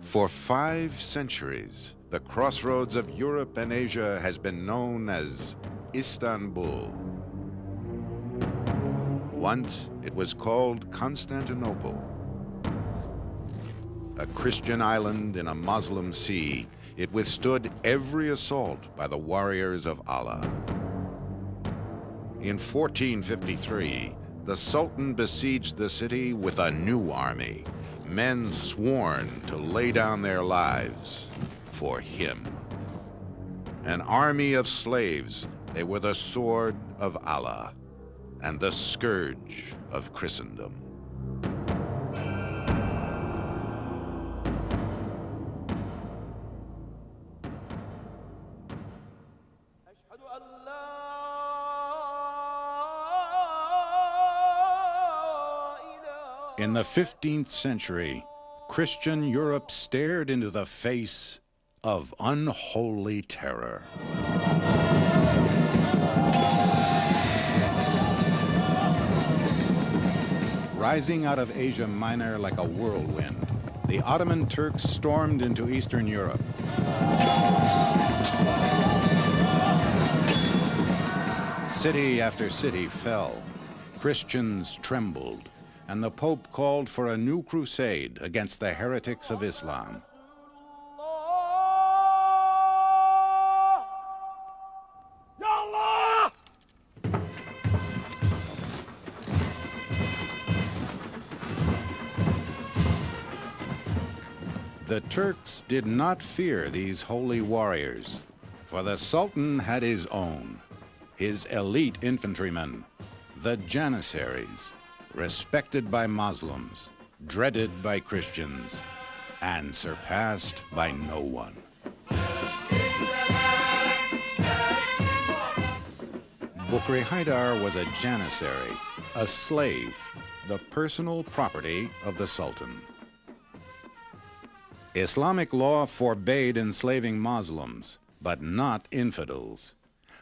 For 5 centuries, the crossroads of Europe and Asia has been known as Istanbul. Once, it was called Constantinople. A Christian island in a Muslim sea, it withstood every assault by the warriors of Allah. In 1453, the Sultan besieged the city with a new army, men sworn to lay down their lives for him. An army of slaves, they were the sword of Allah and the scourge of Christendom. In the 15th century, Christian Europe stared into the face of unholy terror. Rising out of Asia Minor like a whirlwind, the Ottoman Turks stormed into Eastern Europe. City after city fell, Christians trembled, and the Pope called for a new crusade against the heretics of Islam. The Turks did not fear these holy warriors, for the Sultan had his own, his elite infantrymen, the Janissaries, respected by Muslims, dreaded by Christians, and surpassed by no one. Bukri Haydar was a Janissary, a slave, the personal property of the Sultan. Islamic law forbade enslaving Muslims, but not infidels.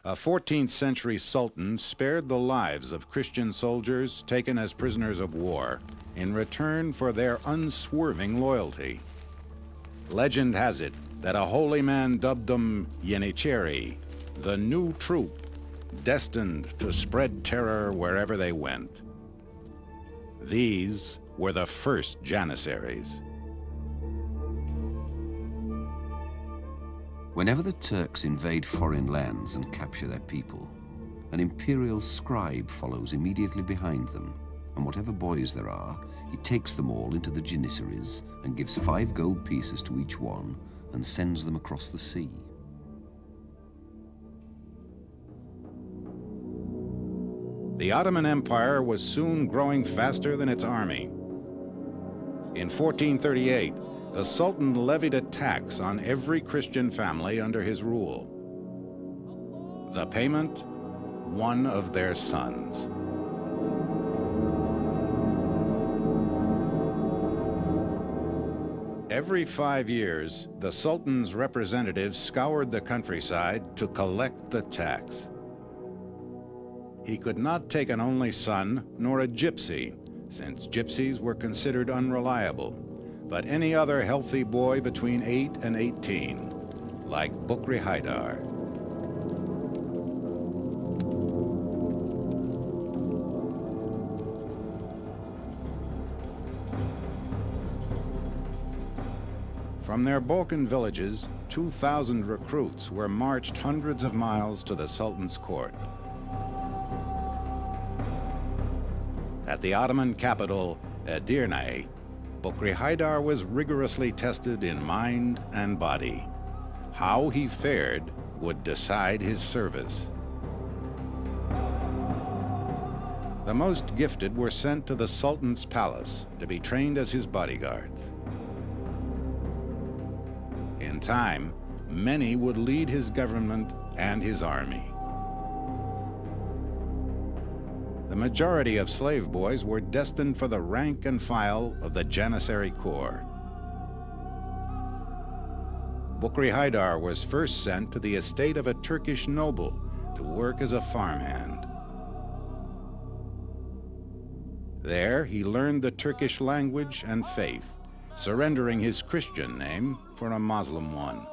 A 14th century sultan spared the lives of Christian soldiers taken as prisoners of war in return for their unswerving loyalty. Legend has it that a holy man dubbed them Janissaries, the new troop, destined to spread terror wherever they went. These were the first Janissaries. Whenever the Turks invade foreign lands and capture their people, an imperial scribe follows immediately behind them, and whatever boys there are, he takes them all into the Janissaries and gives 5 gold pieces to each one and sends them across the sea. The Ottoman Empire was soon growing faster than its army. In 1438, the Sultan levied a tax on every Christian family under his rule. The payment, one of their sons. Every 5 years, the Sultan's representatives scoured the countryside to collect the tax. He could not take an only son nor a gypsy, since gypsies were considered unreliable, but any other healthy boy between 8 and 18, like Bukri Haydar. From their Balkan villages, 2,000 recruits were marched hundreds of miles to the Sultan's court. At the Ottoman capital, Edirne, Bukri Haydar was rigorously tested in mind and body. How he fared would decide his service. The most gifted were sent to the Sultan's palace to be trained as his bodyguards. In time, many would lead his government and his army. The majority of slave boys were destined for the rank and file of the Janissary Corps. Bukri Haydar was first sent to the estate of a Turkish noble to work as a farmhand. There, he learned the Turkish language and faith surrendering his Christian name for a Muslim one.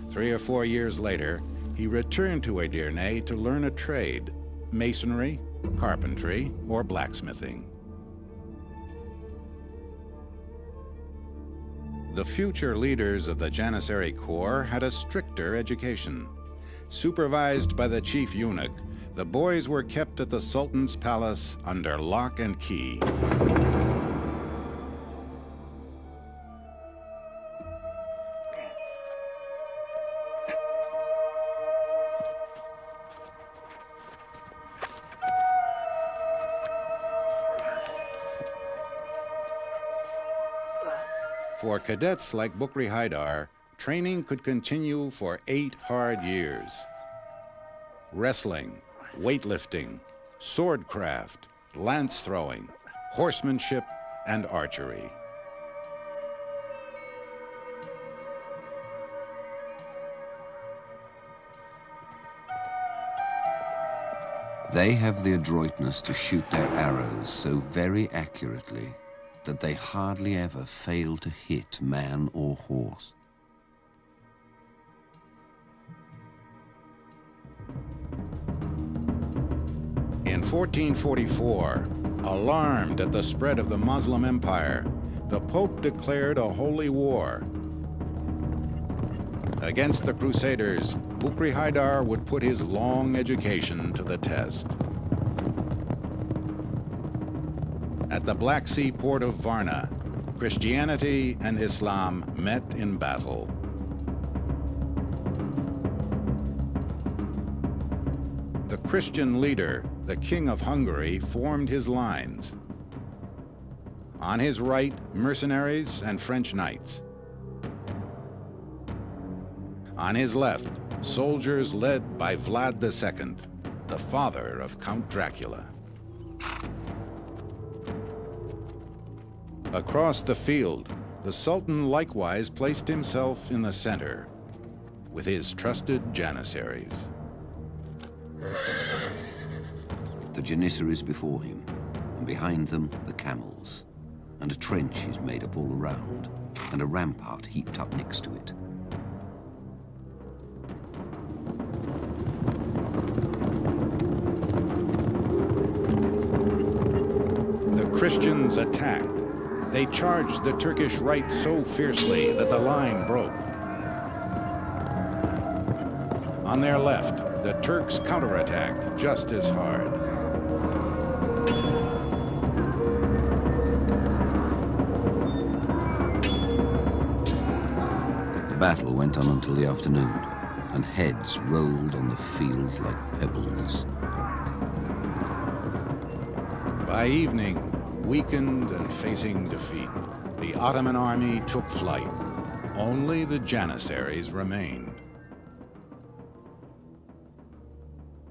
3 or 4 years later, he returned to Edirne to learn a trade: masonry, carpentry, or blacksmithing. The future leaders of the Janissary Corps had a stricter education. Supervised by the chief eunuch, the boys were kept at the Sultan's palace under lock and key. For cadets like Bukri Haidar, training could continue for 8 hard years. Wrestling, weightlifting, swordcraft, lance throwing, horsemanship, and archery. They have the adroitness to shoot their arrows so very accurately that they hardly ever fail to hit man or horse. In 1444, alarmed at the spread of the Muslim Empire, the Pope declared a holy war. Against the Crusaders, Bukri Haidar would put his long education to the test. At the Black Sea port of Varna, Christianity and Islam met in battle. The Christian leader, the King of Hungary, formed his lines. On his right, mercenaries and French knights. On his left, soldiers led by Vlad II, the father of Count Dracula. Across the field, the Sultan likewise placed himself in the center with his trusted Janissaries. The Janissaries before him, and behind them the camels, and a trench is made up all around, and a rampart heaped up next to it. The Christians attacked. They charged the Turkish right so fiercely that the line broke. On their left, the Turks counterattacked just as hard. The battle went on until the afternoon, and heads rolled on the field like pebbles. By evening, weakened and facing defeat, the Ottoman army took flight. Only the Janissaries remained.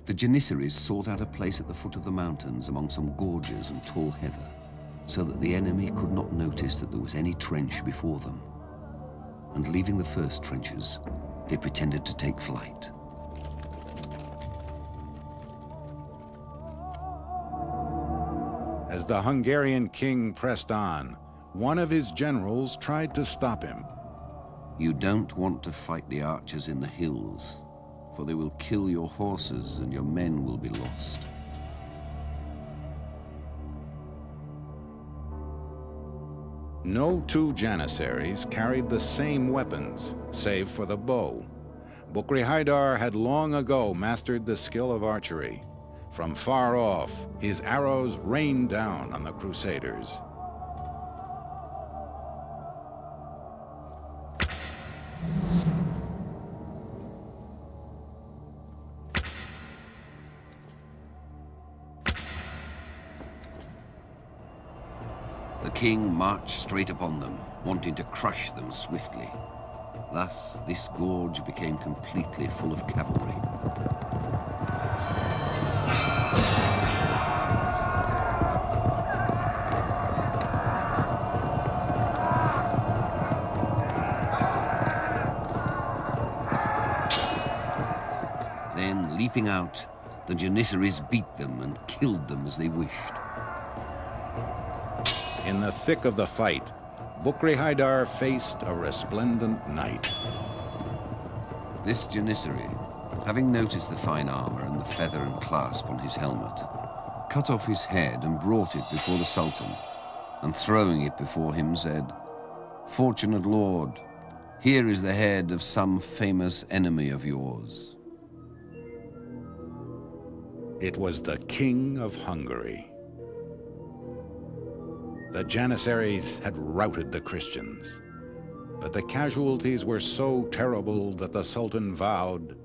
The Janissaries sought out a place at the foot of the mountains among some gorges and tall heather, so that the enemy could not notice that there was any trench before them. And leaving the first trenches, they pretended to take flight. As the Hungarian king pressed on, one of his generals tried to stop him. You don't want to fight the archers in the hills, for they will kill your horses and your men will be lost. No 2 Janissaries carried the same weapons, save for the bow. Bukri Haidar had long ago mastered the skill of archery. From far off, his arrows rained down on the Crusaders. The king marched straight upon them, wanting to crush them swiftly. Thus, this gorge became completely full of cavalry. Then, leaping out, the Janissaries beat them and killed them as they wished. In the thick of the fight, Bukri Haydar faced a resplendent knight. This Janissary, having noticed the fine armor and the feather and clasp on his helmet, cut off his head and brought it before the Sultan, and throwing it before him said, "Fortunate lord, here is the head of some famous enemy of yours." It was the King of Hungary. The Janissaries had routed the Christians, but the casualties were so terrible that the Sultan vowed,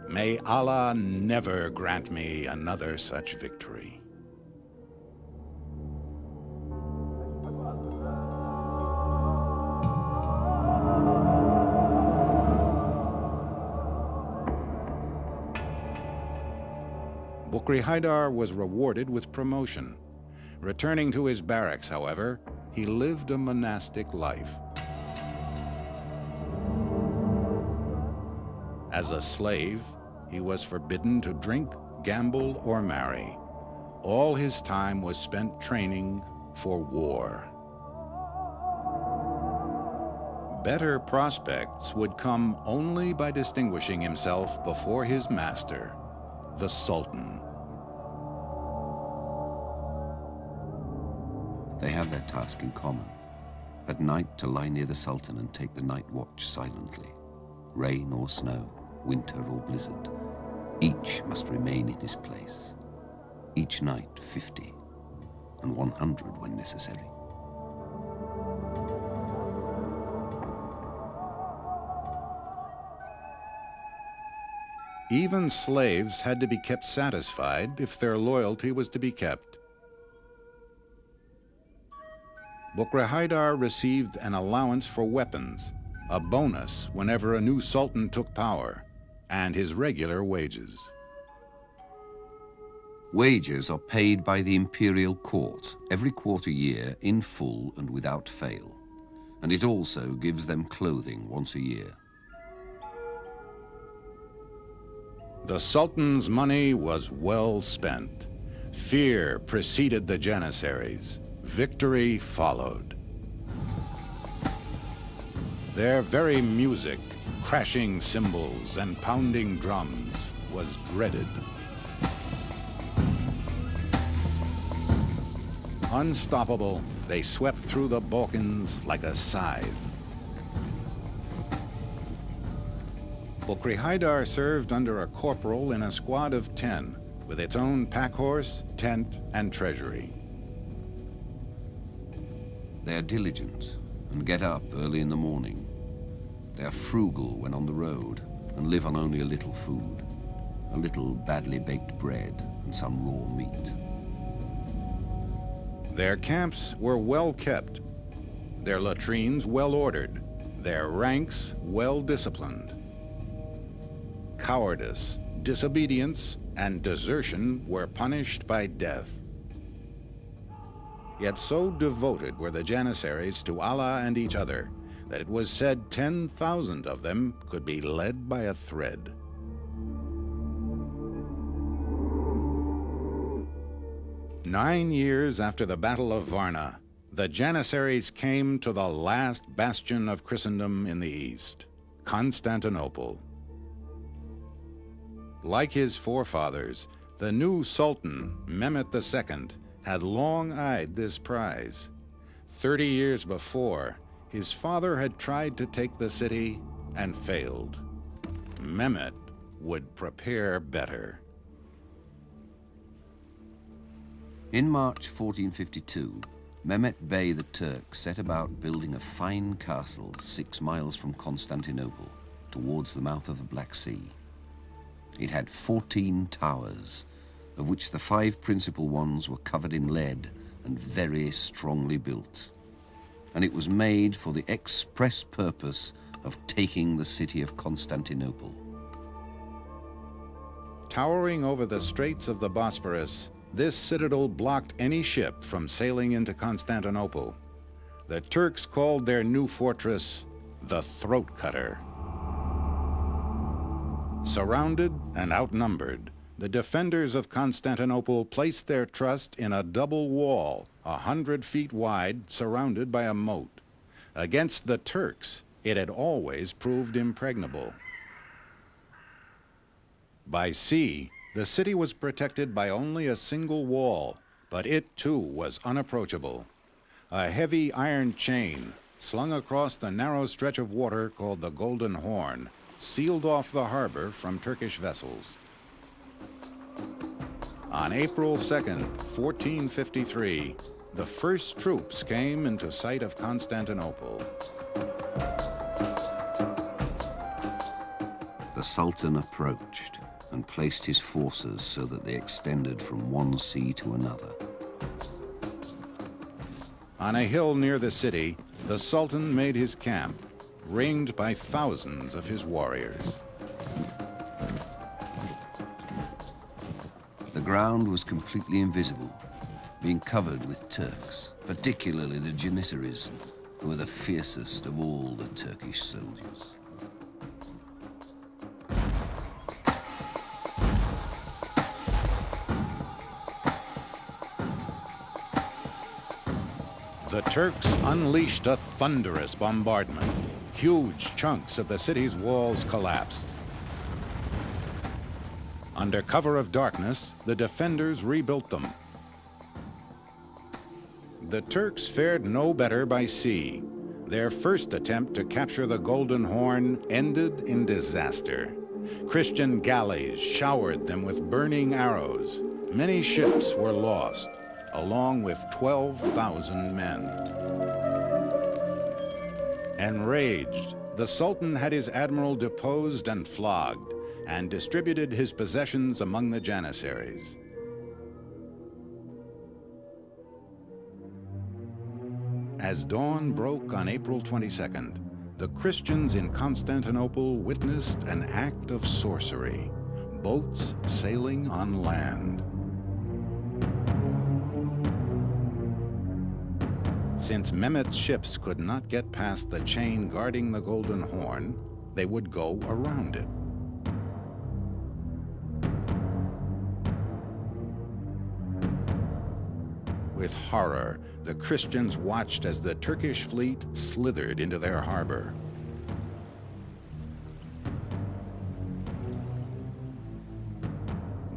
"May Allah never grant me another such victory." Bukri Haydar was rewarded with promotion. Returning to his barracks, however, he lived a monastic life. As a slave, he was forbidden to drink, gamble, or marry. All his time was spent training for war. Better prospects would come only by distinguishing himself before his master, the Sultan. They have their task in common. At night to lie near the Sultan and take the night watch silently. Rain or snow, winter or blizzard, each must remain in his place. Each night 50, and 100 when necessary. Even slaves had to be kept satisfied if their loyalty was to be kept. Bukri Haydar received an allowance for weapons, a bonus whenever a new sultan took power, and his regular wages. Wages are paid by the imperial court every quarter year in full and without fail, and it also gives them clothing once a year. The Sultan's money was well spent. Fear preceded the Janissaries. Victory followed. Their very music, crashing cymbals and pounding drums, was dreaded. Unstoppable, they swept through the Balkans like a scythe. Bukri Haydar served under a corporal in a squad of 10, with its own pack horse, tent, and treasury. They are diligent and get up early in the morning. They are frugal when on the road and live on only a little food, a little badly baked bread and some raw meat. Their camps were well kept, their latrines well ordered, their ranks well disciplined. Cowardice, disobedience, and desertion were punished by death. Yet so devoted were the Janissaries to Allah and each other that it was said 10,000 of them could be led by a thread. Nine years after the Battle of Varna, the Janissaries came to the last bastion of Christendom in the East, Constantinople. Like his forefathers, the new Sultan, Mehmet II, had long eyed this prize. 30 years before, his father had tried to take the city and failed. Mehmet would prepare better. In March 1452, Mehmet Bey the Turk set about building a fine castle 6 miles from Constantinople, towards the mouth of the Black Sea. It had 14 towers, of which the 5 principal ones were covered in lead and very strongly built. And it was made for the express purpose of taking the city of Constantinople. Towering over the straits of the Bosporus, this citadel blocked any ship from sailing into Constantinople. The Turks called their new fortress the Throat Cutter. Surrounded and outnumbered, the defenders of Constantinople placed their trust in a double wall 100 feet wide, surrounded by a moat. Against the Turks, it had always proved impregnable. By sea, the city was protected by only a single wall, but it too was unapproachable. A heavy iron chain, slung across the narrow stretch of water called the Golden Horn, sealed off the harbor from Turkish vessels. On April 2nd, 1453, the first troops came into sight of Constantinople. The Sultan approached and placed his forces so that they extended from one sea to another. On a hill near the city, the Sultan made his camp, ringed by thousands of his warriors. The ground was completely invisible, being covered with Turks, particularly the Janissaries, who were the fiercest of all the Turkish soldiers. The Turks unleashed a thunderous bombardment. Huge chunks of the city's walls collapsed. Under cover of darkness, the defenders rebuilt them. The Turks fared no better by sea. Their first attempt to capture the Golden Horn ended in disaster. Christian galleys showered them with burning arrows. Many ships were lost, along with 12,000 men. Enraged, the Sultan had his admiral deposed and flogged, and distributed his possessions among the Janissaries. As dawn broke on April 22nd, the Christians in Constantinople witnessed an act of sorcery, boats sailing on land. Since Mehmet's ships could not get past the chain guarding the Golden Horn, they would go around it. With horror, the Christians watched as the Turkish fleet slithered into their harbor.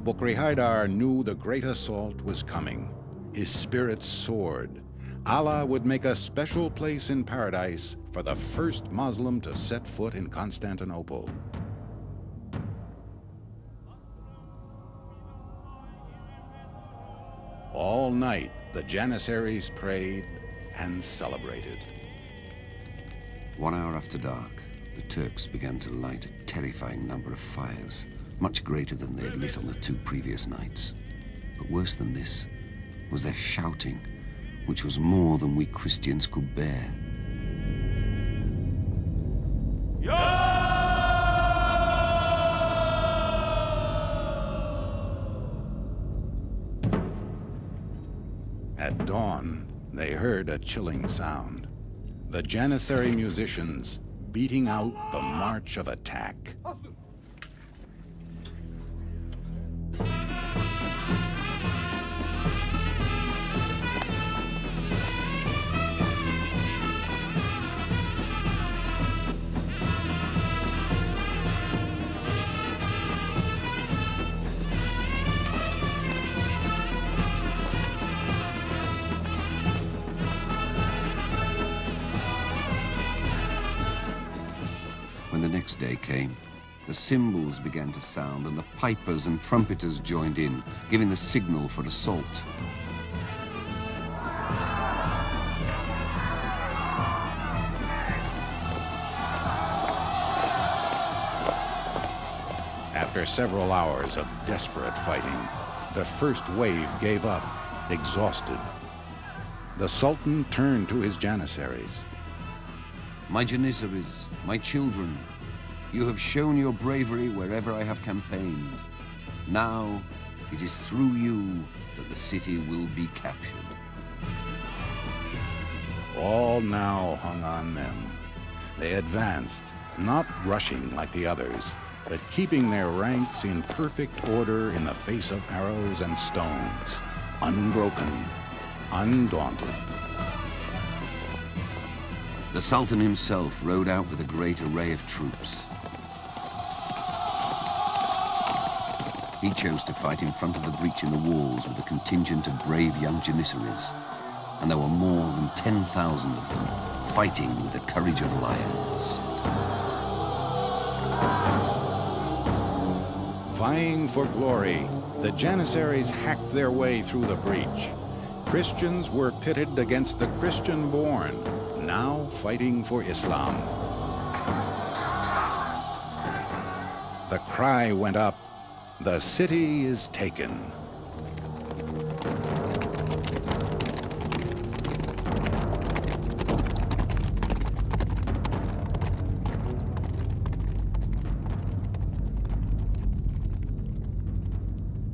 Bukri Haydar knew the great assault was coming. His spirits soared. Allah would make a special place in paradise for the first Muslim to set foot in Constantinople. All night, the Janissaries prayed and celebrated. 1 hour after dark, the Turks began to light a terrifying number of fires, much greater than they had lit on the 2 previous nights. But worse than this was their shouting, which was more than we Christians could bear. At dawn, they heard a chilling sound. The Janissary musicians beating out the march of attack. When the next day came, the cymbals began to sound and the pipers and trumpeters joined in, giving the signal for assault. After several hours of desperate fighting, the first wave gave up, exhausted. The Sultan turned to his Janissaries. My Janissaries, my children, you have shown your bravery wherever I have campaigned. Now, it is through you that the city will be captured. All now hung on them. They advanced, not rushing like the others, but keeping their ranks in perfect order in the face of arrows and stones, unbroken. undaunted. The Sultan himself rode out with a great array of troops. He chose to fight in front of the breach in the walls with a contingent of brave young Janissaries, and there were more than 10,000 of them, fighting with the courage of lions. Vying for glory, the Janissaries hacked their way through the breach. Christians were pitted against the Christian-born, now fighting for Islam. The cry went up, "The city is taken."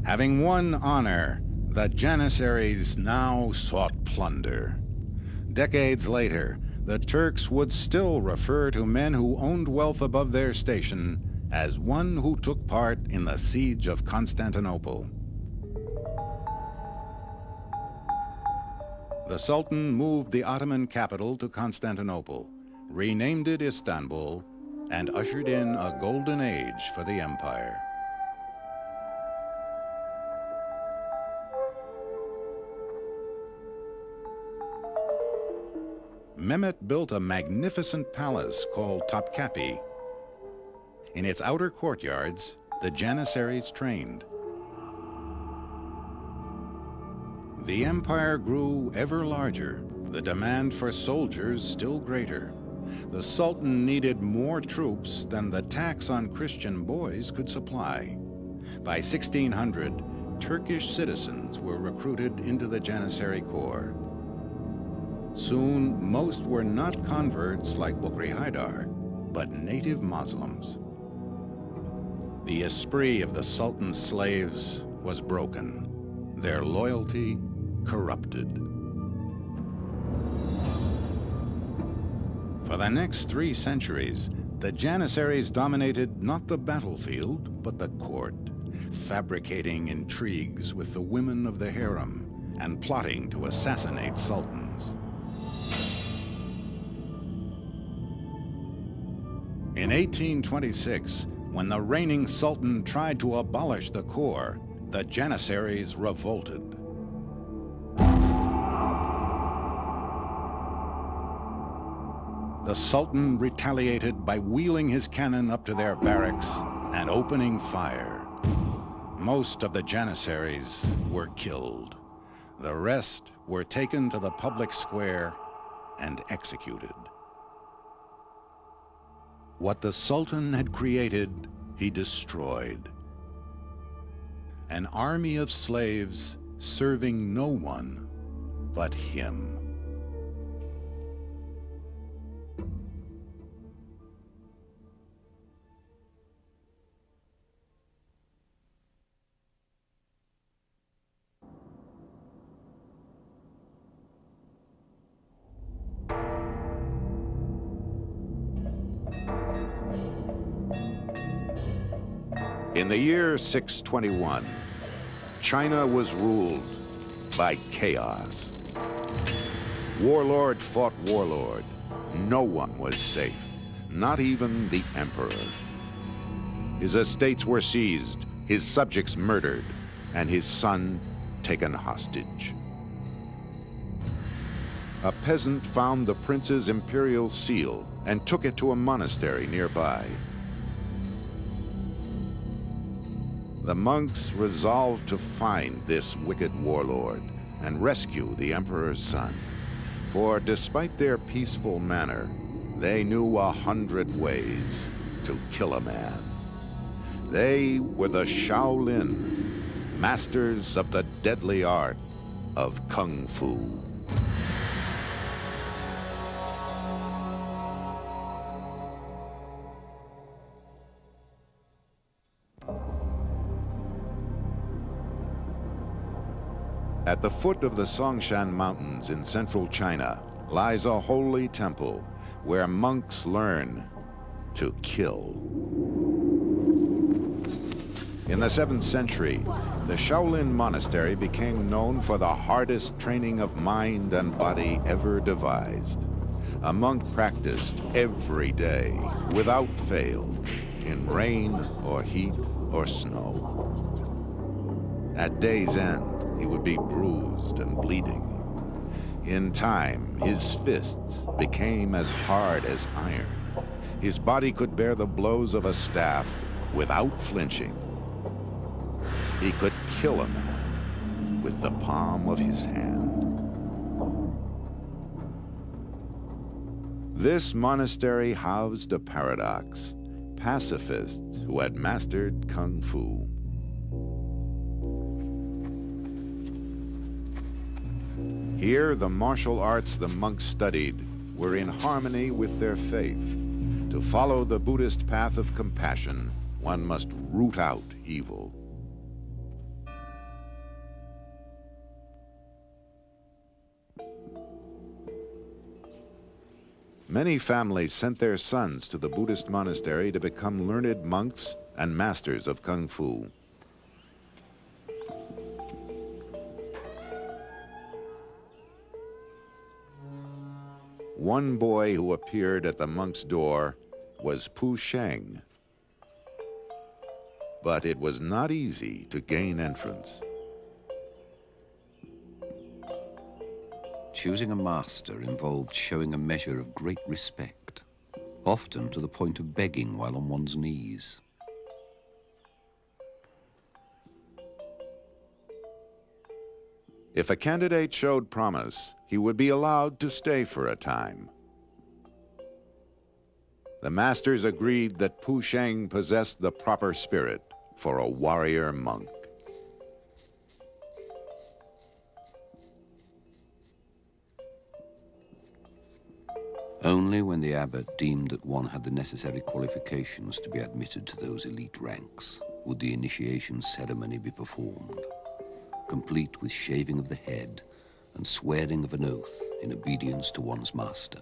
Having won honor, the Janissaries now sought plunder. Decades later, the Turks would still refer to men who owned wealth above their station as one who took part in the siege of Constantinople. The Sultan moved the Ottoman capital to Constantinople, renamed it Istanbul, and ushered in a golden age for the empire. Mehmet built a magnificent palace called Topkapi. In its outer courtyards, the Janissaries trained. The empire grew ever larger, the demand for soldiers still greater. The Sultan needed more troops than the tax on Christian boys could supply. By 1600, Turkish citizens were recruited into the Janissary Corps. Soon, most were not converts like Bukri Haydar, but native Muslims. The esprit of the Sultan's slaves was broken, their loyalty corrupted. For the next 3 centuries, the Janissaries dominated not the battlefield, but the court, fabricating intrigues with the women of the harem and plotting to assassinate sultans. In 1826, when the reigning sultan tried to abolish the corps, the Janissaries revolted. The sultan retaliated by wheeling his cannon up to their barracks and opening fire. Most of the Janissaries were killed. The rest were taken to the public square and executed. What the Sultan had created, he destroyed. An army of slaves serving no one but him. In the year 621, China was ruled by chaos. Warlord fought warlord. No one was safe, not even the emperor. His estates were seized, his subjects murdered, and his son taken hostage. A peasant found the prince's imperial seal and took it to a monastery nearby. The monks resolved to find this wicked warlord and rescue the emperor's son. For despite their peaceful manner, they knew 100 ways to kill a man. They were the Shaolin, masters of the deadly art of Kung Fu. At the foot of the Songshan Mountains in central China lies a holy temple where monks learn to kill. In the 7th century, the Shaolin monastery became known for the hardest training of mind and body ever devised. A monk practiced every day, without fail, in rain or heat or snow. At day's end, he would be bruised and bleeding. In time, his fists became as hard as iron. His body could bear the blows of a staff without flinching. He could kill a man with the palm of his hand. This monastery housed a paradox: pacifists who had mastered Kung Fu. Here, the martial arts the monks studied were in harmony with their faith. To follow the Buddhist path of compassion, one must root out evil. Many families sent their sons to the Buddhist monastery to become learned monks and masters of Kung Fu. One boy who appeared at the monk's door was Pu Sheng. But it was not easy to gain entrance. Choosing a master involved showing a measure of great respect, often to the point of begging while on one's knees. If a candidate showed promise, he would be allowed to stay for a time. The masters agreed that Pu Sheng possessed the proper spirit for a warrior monk. Only when the abbot deemed that one had the necessary qualifications to be admitted to those elite ranks would the initiation ceremony be performed, complete with shaving of the head and swearing of an oath in obedience to one's master.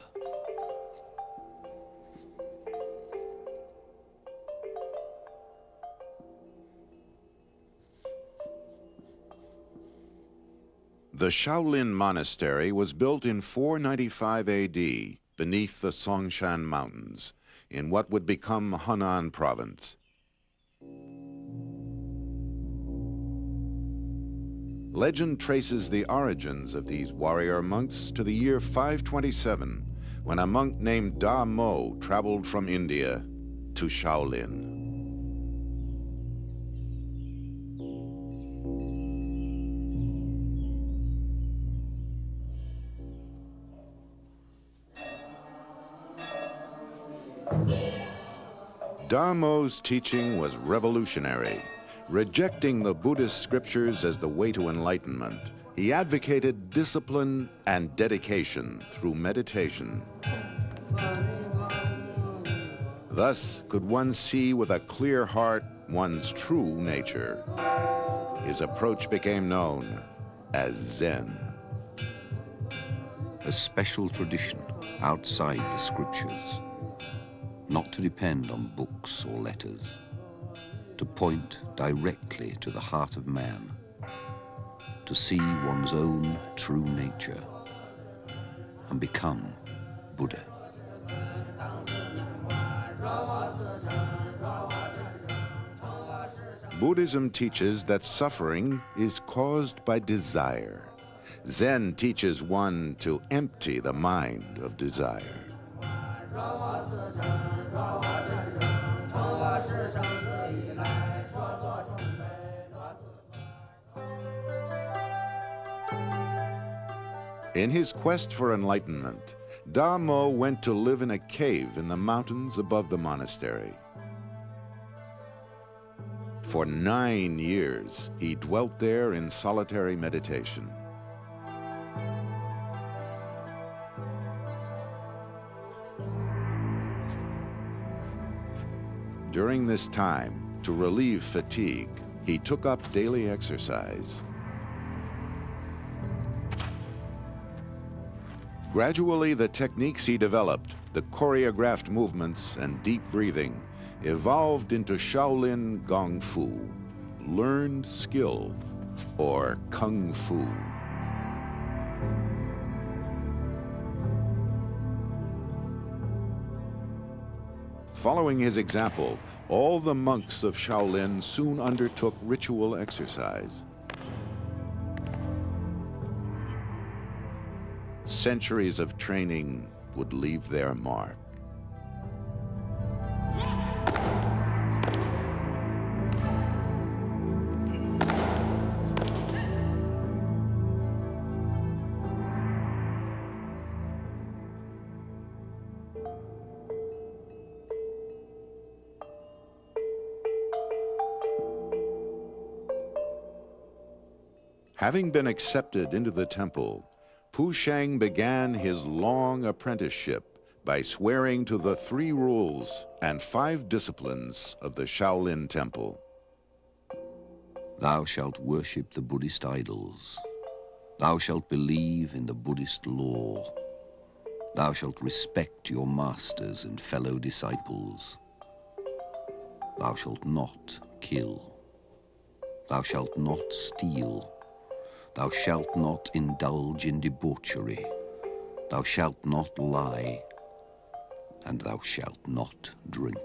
The Shaolin Monastery was built in 495 AD beneath the Songshan Mountains in what would become Henan Province. Legend traces the origins of these warrior monks to the year 527, when a monk named Da Mo traveled from India to Shaolin. Da Mo's teaching was revolutionary. Rejecting the Buddhist scriptures as the way to enlightenment, he advocated discipline and dedication through meditation. Thus could one see with a clear heart one's true nature. His approach became known as Zen. A special tradition outside the scriptures, not to depend on books or letters, to point directly to the heart of man, to see one's own true nature and become Buddha. Buddhism teaches that suffering is caused by desire. Zen teaches one to empty the mind of desire. In his quest for enlightenment, Da Mo went to live in a cave in the mountains above the monastery. For 9 years, he dwelt there in solitary meditation. During this time, to relieve fatigue, he took up daily exercise. Gradually, the techniques he developed, the choreographed movements and deep breathing, evolved into Shaolin Gong Fu, learned skill, or kung fu. Following his example, all the monks of Shaolin soon undertook ritual exercise. Centuries of training would leave their mark. Having been accepted into the temple, Pu Sheng began his long apprenticeship by swearing to the 3 rules and 5 disciplines of the Shaolin Temple. Thou shalt worship the Buddhist idols. Thou shalt believe in the Buddhist law. Thou shalt respect your masters and fellow disciples. Thou shalt not kill. Thou shalt not steal. Thou shalt not indulge in debauchery. Thou shalt not lie. And thou shalt not drink.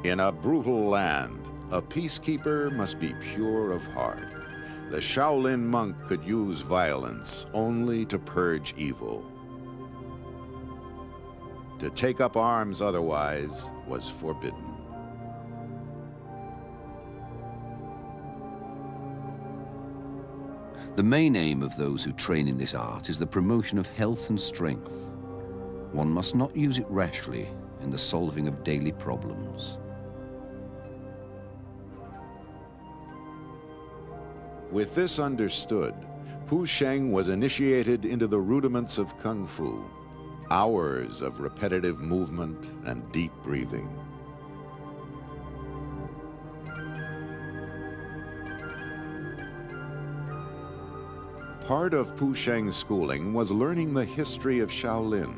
In a brutal land, a peacekeeper must be pure of heart. The Shaolin monk could use violence only to purge evil. To take up arms otherwise was forbidden. The main aim of those who train in this art is the promotion of health and strength. One must not use it rashly in the solving of daily problems. With this understood, Pu Sheng was initiated into the rudiments of Kung Fu, hours of repetitive movement and deep breathing. Part of Pu Sheng's schooling was learning the history of Shaolin.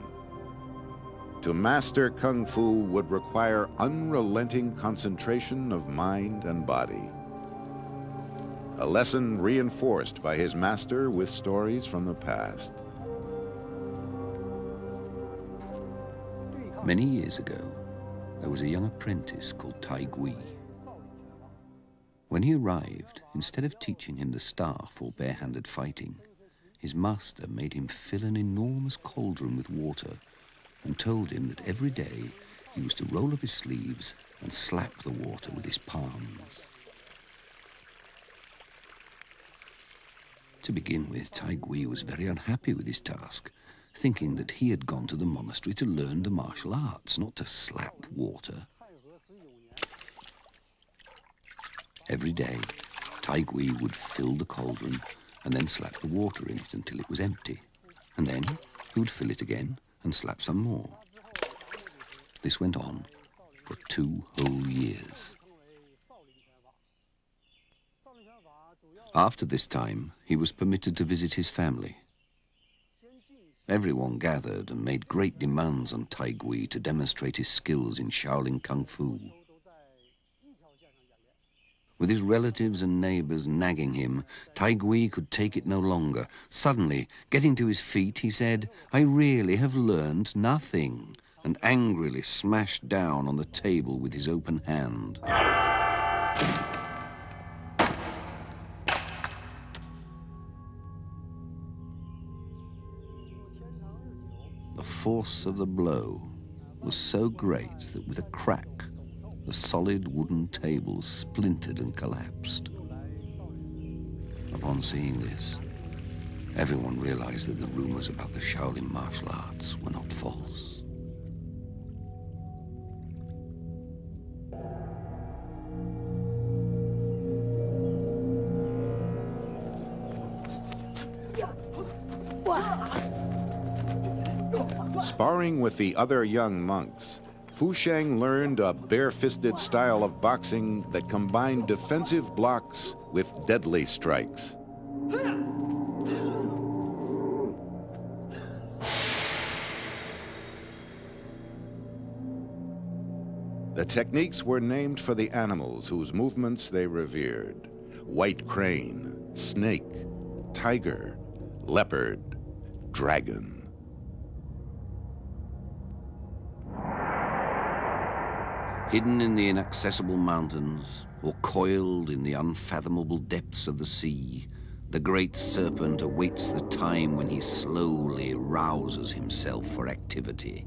To master Kung Fu would require unrelenting concentration of mind and body. A lesson reinforced by his master with stories from the past. Many years ago, there was a young apprentice called Tai Gui. When he arrived, instead of teaching him the staff or bare-handed fighting, his master made him fill an enormous cauldron with water and told him that every day he was to roll up his sleeves and slap the water with his palms. To begin with, Tai Gui was very unhappy with his task, thinking that he had gone to the monastery to learn the martial arts, not to slap water. Every day, Tai Gui would fill the cauldron and then slap the water in it until it was empty. And then he would fill it again and slap some more. This went on for 2 whole years. After this time, he was permitted to visit his family. Everyone gathered and made great demands on Tai Gui to demonstrate his skills in Shaolin Kung Fu. With his relatives and neighbors nagging him, Tai Gui could take it no longer. Suddenly, getting to his feet, he said, "I really have learned nothing," and angrily smashed down on the table with his open hand. The force of the blow was so great that with a crack, the solid wooden table splintered and collapsed. Upon seeing this, everyone realized that the rumors about the Shaolin martial arts were not false. Sparring with the other young monks, Pu Sheng learned a bare-fisted style of boxing that combined defensive blocks with deadly strikes. The techniques were named for the animals whose movements they revered: white crane, snake, tiger, leopard, dragon. Hidden in the inaccessible mountains, or coiled in the unfathomable depths of the sea, the great serpent awaits the time when he slowly rouses himself for activity.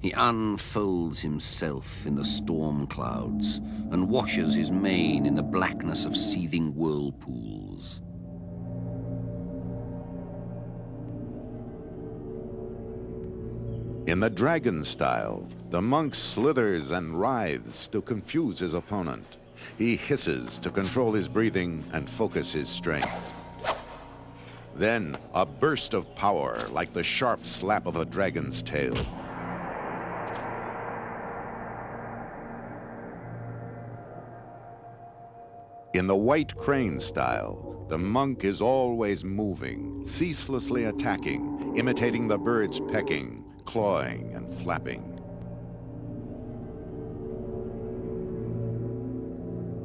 He unfolds himself in the storm clouds and washes his mane in the blackness of seething whirlpools. In the dragon style, the monk slithers and writhes to confuse his opponent. He hisses to control his breathing and focus his strength. Then, a burst of power like the sharp slap of a dragon's tail. In the white crane style, the monk is always moving, ceaselessly attacking, imitating the birds pecking, clawing, and flapping.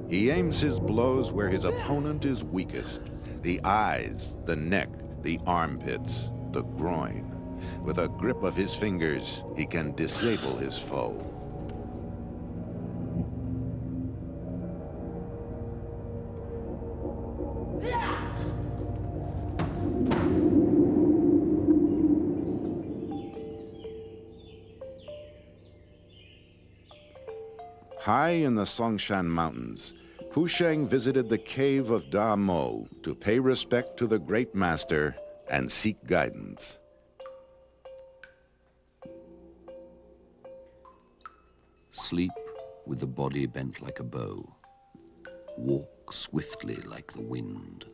He aims his blows where his opponent is weakest: the eyes, the neck, the armpits, the groin. With a grip of his fingers, he can disable his foe. High in the Songshan Mountains, Pu Sheng visited the cave of Da Mo to pay respect to the great master and seek guidance. Sleep with the body bent like a bow. Walk swiftly like the wind.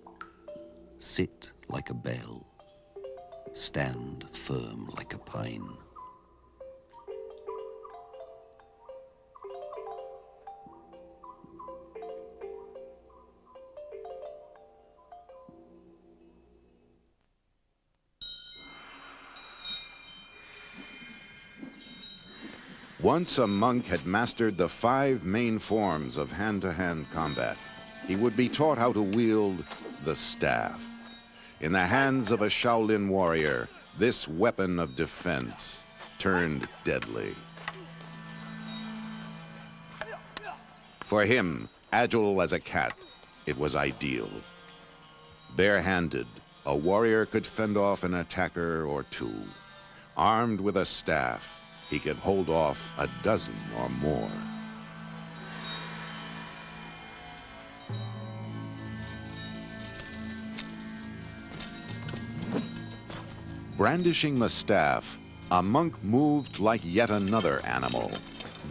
Sit like a bell. Stand firm like a pine. Once a monk had mastered the 5 main forms of hand-to-hand combat. He would be taught how to wield the staff. In the hands of a Shaolin warrior, this weapon of defense turned deadly. For him, agile as a cat, it was ideal. Bare-handed, a warrior could fend off an attacker or 2. Armed with a staff, he could hold off a dozen or more. Brandishing the staff, a monk moved like yet another animal,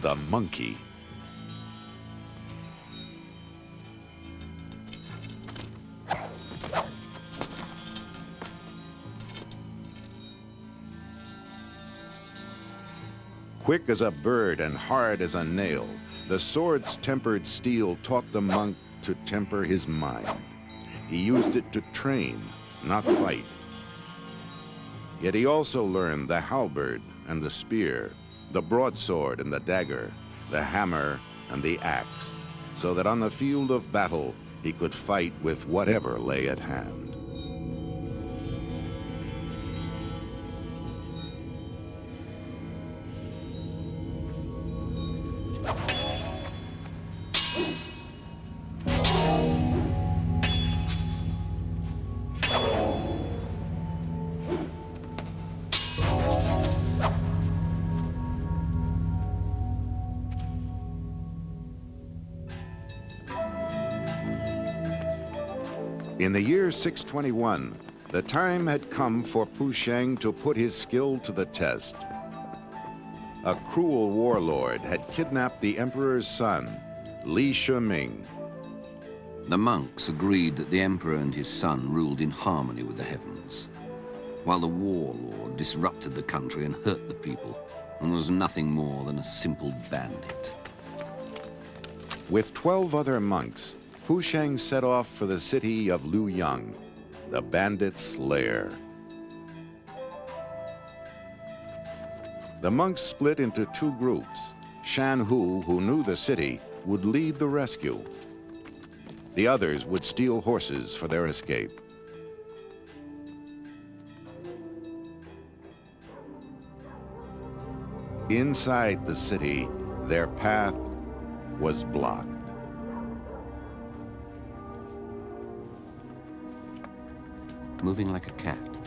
the monkey. Quick as a bird and hard as a nail, the sword's tempered steel taught the monk to temper his mind. He used it to train, not fight. Yet he also learned the halberd and the spear, the broadsword and the dagger, the hammer and the axe, so that on the field of battle he could fight with whatever lay at hand. In the year 621, the time had come for Pu Sheng to put his skill to the test. A cruel warlord had kidnapped the emperor's son, Li Shiming. The monks agreed that the emperor and his son ruled in harmony with the heavens, while the warlord disrupted the country and hurt the people, and was nothing more than a simple bandit. With 12 other monks, Fu Sheng set off for the city of Luoyang, the bandits' lair. The monks split into two groups. Shan Hu, who knew the city, would lead the rescue. The others would steal horses for their escape. Inside the city, their path was blocked. Moving like a cat,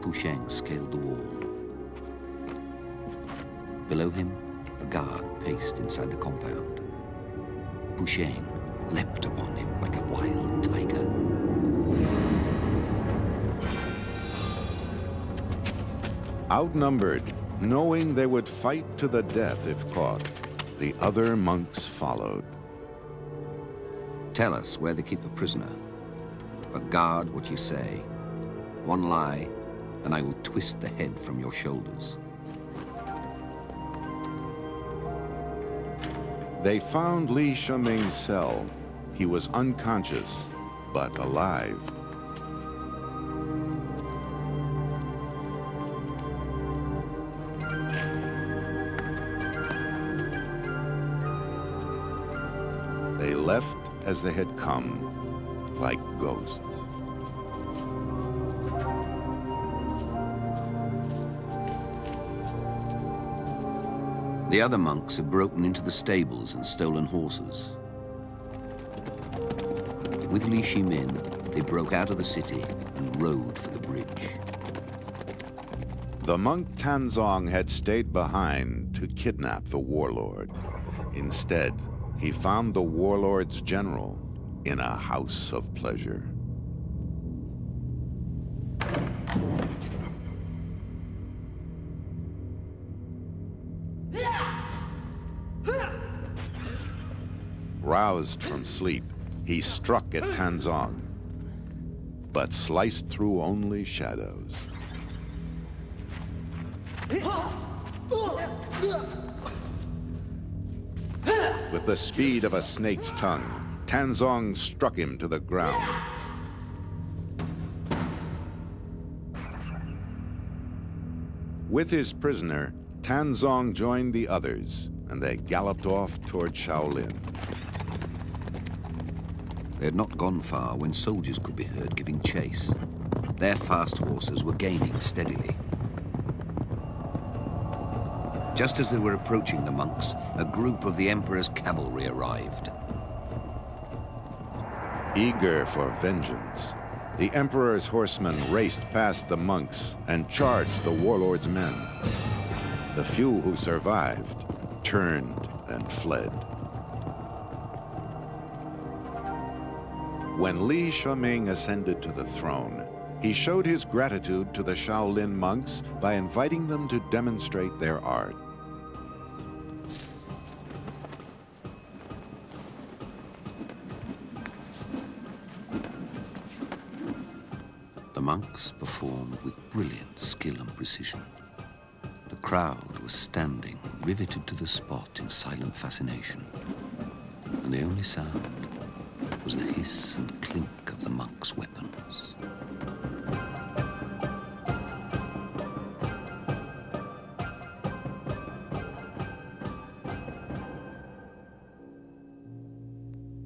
Fu Sheng scaled the wall. Below him, a guard paced inside the compound. Fu Sheng leapt upon him like a wild tiger. Outnumbered, knowing they would fight to the death if caught, the other monks followed. Tell us where they keep the prisoner, but guard what you say. One lie, and I will twist the head from your shoulders. They found Li Shuming's cell. He was unconscious, but alive. They left as they had come, like ghosts. The other monks had broken into the stables and stolen horses. With Li Shimin, they broke out of the city and rode for the bridge. The monk Tanzong had stayed behind to kidnap the warlord. Instead, he found the warlord's general in a house of pleasure. Roused from sleep, he struck at Tanzong, but sliced through only shadows. With the speed of a snake's tongue, Tanzong struck him to the ground. With his prisoner, Tanzong joined the others, and they galloped off toward Shaolin. They had not gone far when soldiers could be heard giving chase. Their fast horses were gaining steadily. Just as they were approaching the monks, a group of the Emperor's cavalry arrived. Eager for vengeance, the Emperor's horsemen raced past the monks and charged the warlord's men. The few who survived turned and fled. When Li Shuming ascended to the throne, he showed his gratitude to the Shaolin monks by inviting them to demonstrate their art. The monks performed with brilliant skill and precision. The crowd was standing, riveted to the spot in silent fascination. And the only sound was the hiss and clink of the monks' weapons.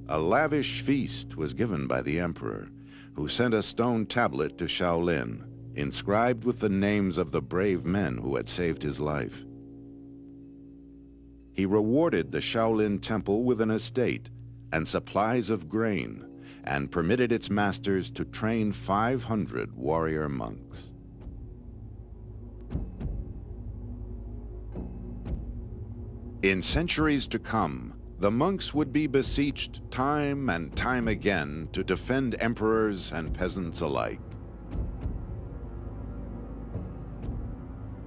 A lavish feast was given by the emperor, who sent a stone tablet to Shaolin, inscribed with the names of the brave men who had saved his life. He rewarded the Shaolin temple with an estate and supplies of grain, and permitted its masters to train 500 warrior monks. In centuries to come, the monks would be beseeched time and time again to defend emperors and peasants alike.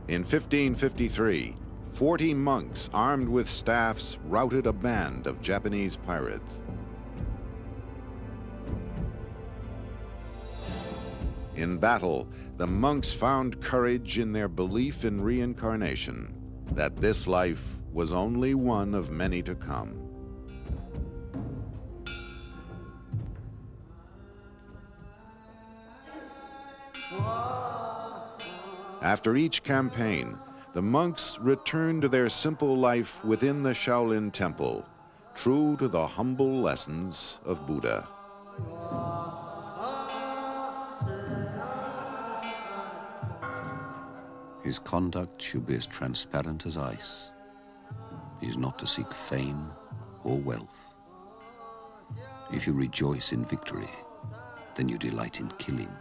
In 1553, 40 monks armed with staffs routed a band of Japanese pirates. In battle, the monks found courage in their belief in reincarnation that this life was only one of many to come. After each campaign, the monks returned to their simple life within the Shaolin temple, true to the humble lessons of Buddha. His conduct should be as transparent as ice. He is not to seek fame or wealth. If you rejoice in victory, then you delight in killing.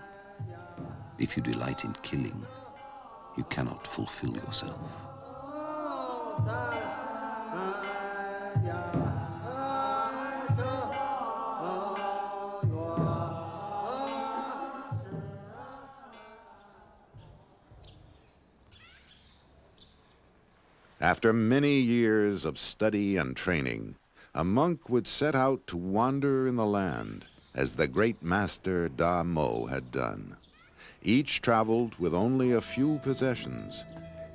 If you delight in killing, you cannot fulfill yourself. After many years of study and training, a monk would set out to wander in the land, as the great master Da Mo had done. Each traveled with only a few possessions: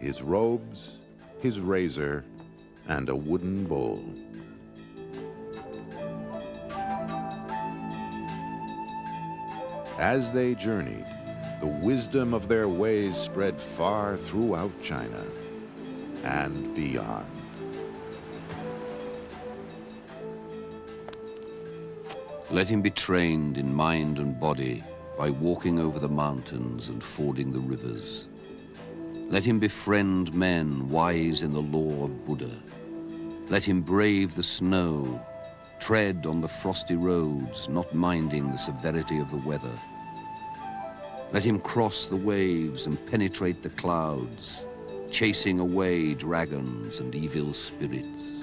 his robes, his razor, and a wooden bowl. As they journeyed, the wisdom of their ways spread far throughout China and beyond. Let him be trained in mind and body by walking over the mountains and fording the rivers. Let him befriend men wise in the law of Buddha. Let him brave the snow, tread on the frosty roads, not minding the severity of the weather. Let him cross the waves and penetrate the clouds, chasing away dragons and evil spirits.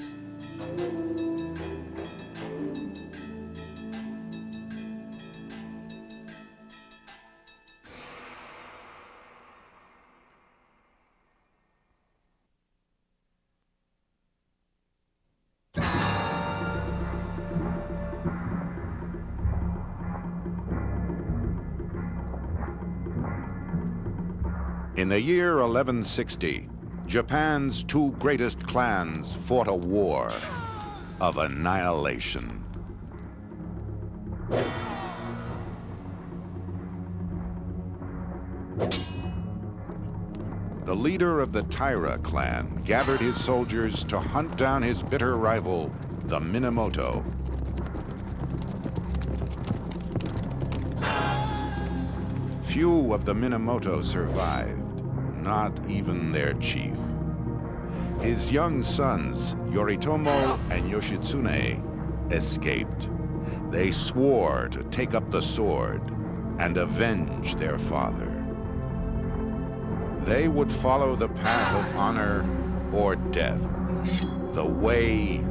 In the year 1160, Japan's two greatest clans fought a war of annihilation. The leader of the Taira clan gathered his soldiers to hunt down his bitter rival, the Minamoto. Few of the Minamoto survived, not even their chief. His young sons, Yoritomo and Yoshitsune, escaped. They swore to take up the sword and avenge their father. They would follow the path of honor or death, the way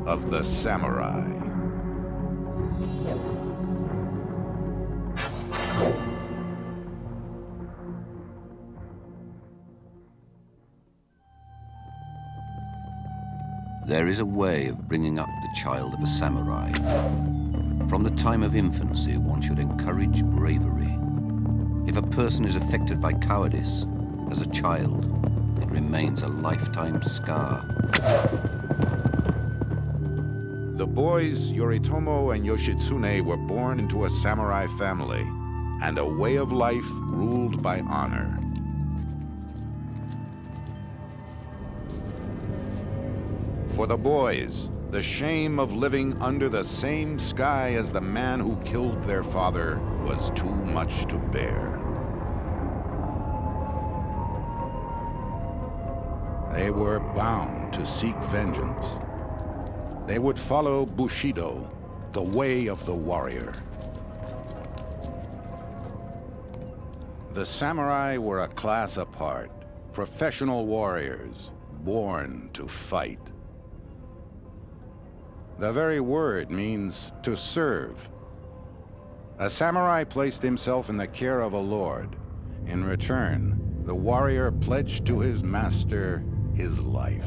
of the samurai. There is a way of bringing up the child of a samurai. From the time of infancy, one should encourage bravery. If a person is affected by cowardice as a child, it remains a lifetime scar. The boys Yoritomo and Yoshitsune were born into a samurai family and a way of life ruled by honor. For the boys, the shame of living under the same sky as the man who killed their father was too much to bear. They were bound to seek vengeance. They would follow Bushido, the way of the warrior. The samurai were a class apart, professional warriors, born to fight. The very word means to serve. A samurai placed himself in the care of a lord. In return, the warrior pledged to his master his life.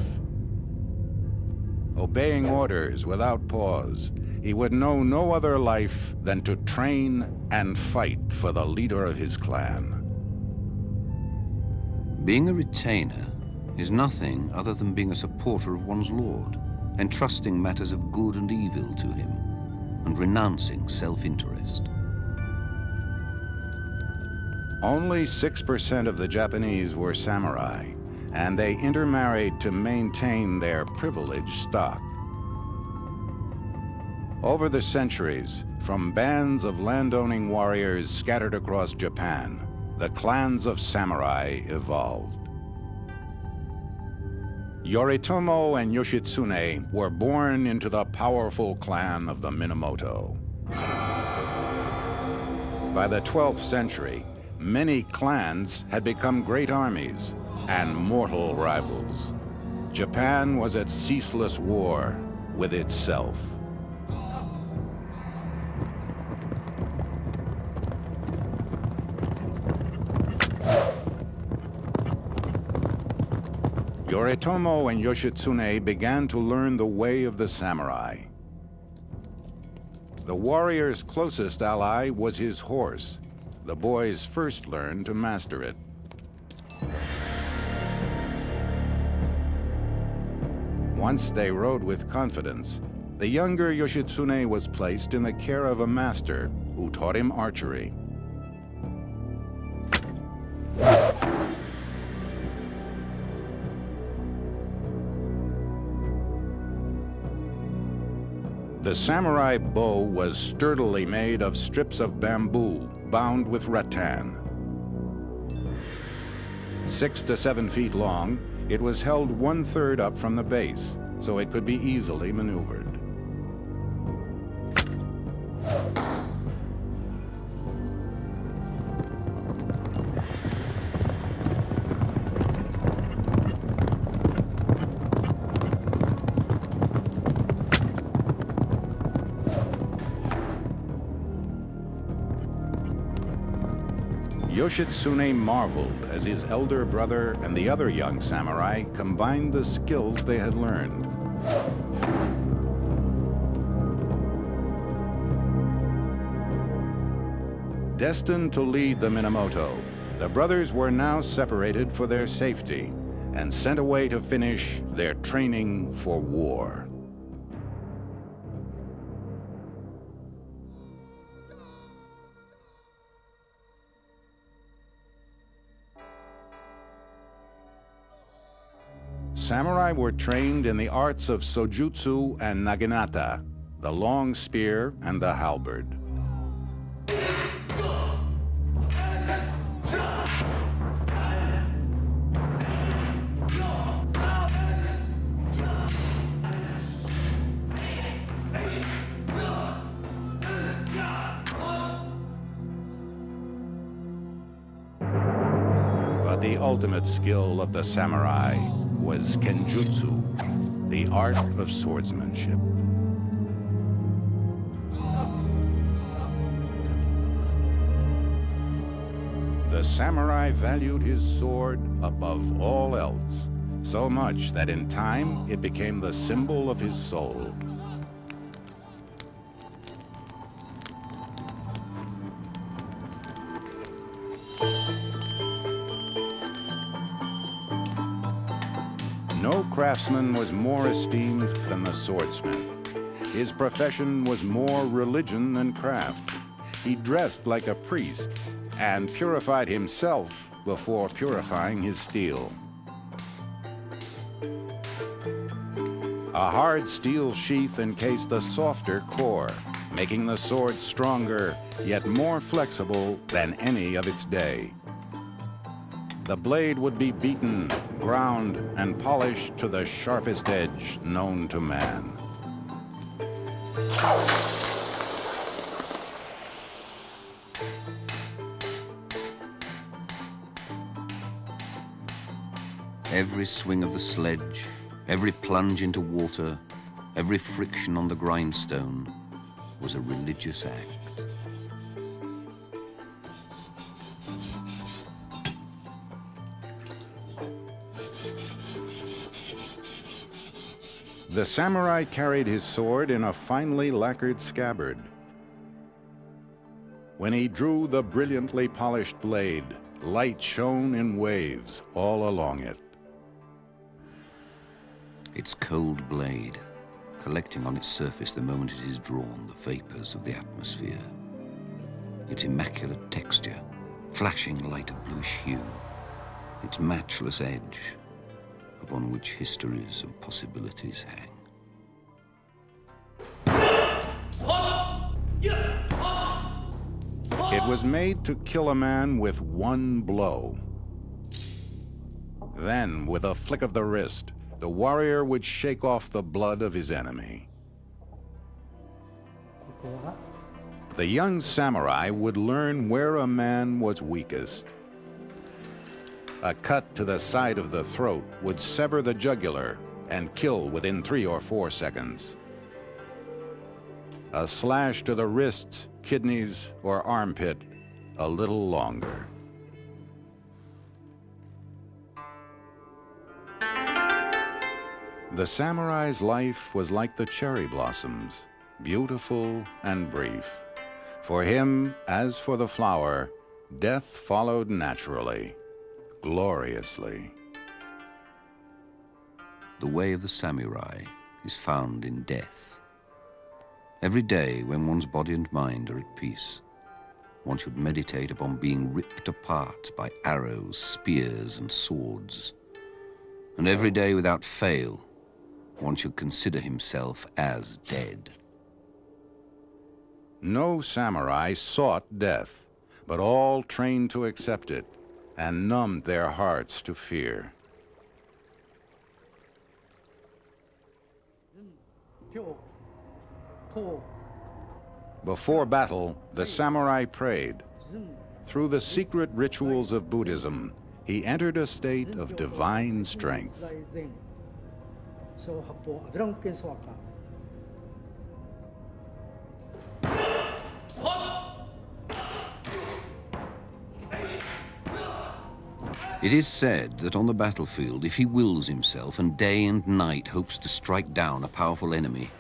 Obeying orders without pause, he would know no other life than to train and fight for the leader of his clan. Being a retainer is nothing other than being a supporter of one's lord, entrusting matters of good and evil to him, and renouncing self-interest. Only 6% of the Japanese were samurai, and they intermarried to maintain their privileged stock. Over the centuries, from bands of landowning warriors scattered across Japan, the clans of samurai evolved. Yoritomo and Yoshitsune were born into the powerful clan of the Minamoto. By the 12th century, many clans had become great armies and mortal rivals. Japan was at ceaseless war with itself. Yoritomo and Yoshitsune began to learn the way of the samurai. The warrior's closest ally was his horse. The boys first learned to master it. Once they rode with confidence, the younger Yoshitsune was placed in the care of a master who taught him archery. The samurai bow was sturdily made of strips of bamboo bound with rattan. 6 to 7 feet long, it was held 1/3 up from the base, so it could be easily maneuvered. Yoshitsune marveled as his elder brother and the other young samurai combined the skills they had learned. Destined to lead the Minamoto, the brothers were now separated for their safety and sent away to finish their training for war. Samurai were trained in the arts of sojutsu and naginata, the long spear and the halberd. But the ultimate skill of the samurai was kenjutsu, the art of swordsmanship. The samurai valued his sword above all else, so much that in time it became the symbol of his soul. No craftsman was more esteemed than the swordsmith. His profession was more religion than craft. He dressed like a priest and purified himself before purifying his steel. A hard steel sheath encased the softer core, making the sword stronger, yet more flexible than any of its day. The blade would be beaten, ground, and polished to the sharpest edge known to man. Every swing of the sledge, every plunge into water, every friction on the grindstone was a religious act. The samurai carried his sword in a finely lacquered scabbard. When he drew the brilliantly polished blade, light shone in waves all along it. Its cold blade, collecting on its surface the moment it is drawn the vapors of the atmosphere. Its immaculate texture, flashing light of bluish hue. Its matchless edge, upon which histories and possibilities hang. It was made to kill a man with one blow. Then, with a flick of the wrist, the warrior would shake off the blood of his enemy. The young samurai would learn where a man was weakest. A cut to the side of the throat would sever the jugular and kill within 3 or 4 seconds. A slash to the wrists, kidneys, or armpit, a little longer. The samurai's life was like the cherry blossoms, beautiful and brief. For him, as for the flower, death followed naturally, gloriously. The way of the samurai is found in death. Every day, when one's body and mind are at peace, one should meditate upon being ripped apart by arrows, spears, and swords. And every day, without fail, one should consider himself as dead. No samurai sought death, but all trained to accept it and numbed their hearts to fear. Before battle, the samurai prayed. Through the secret rituals of Buddhism, he entered a state of divine strength. It is said that on the battlefield, if he wills himself and day and night hopes to strike down a powerful enemy,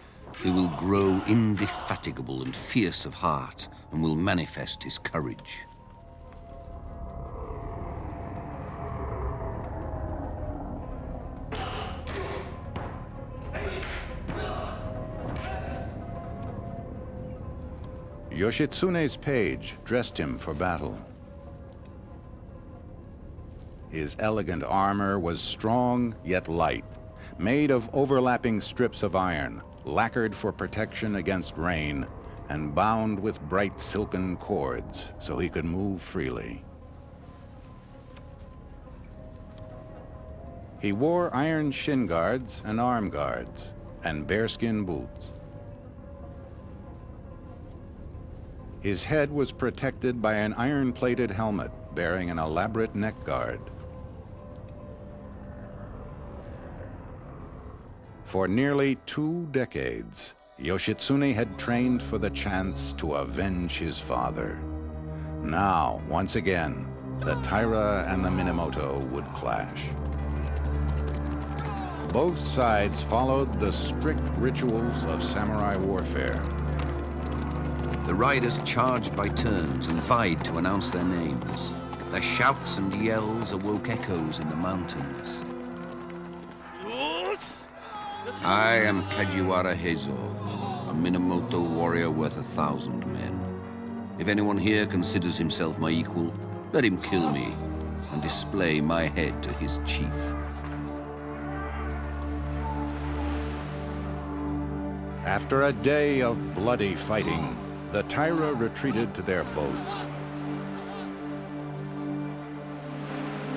he will grow indefatigable and fierce of heart and will manifest his courage. Yoshitsune's page dressed him for battle. His elegant armor was strong yet light, made of overlapping strips of iron, lacquered for protection against rain, and bound with bright silken cords so he could move freely. He wore iron shin guards and arm guards, and bearskin boots. His head was protected by an iron-plated helmet bearing an elaborate neck guard. For nearly 2 decades, Yoshitsune had trained for the chance to avenge his father. Now, once again, the Taira and the Minamoto would clash. Both sides followed the strict rituals of samurai warfare. The riders charged by turns and vied to announce their names. Their shouts and yells awoke echoes in the mountains. I am Kajiwara Heizo, a Minamoto warrior worth 1,000 men. If anyone here considers himself my equal, let him kill me and display my head to his chief. After a day of bloody fighting, the Taira retreated to their boats.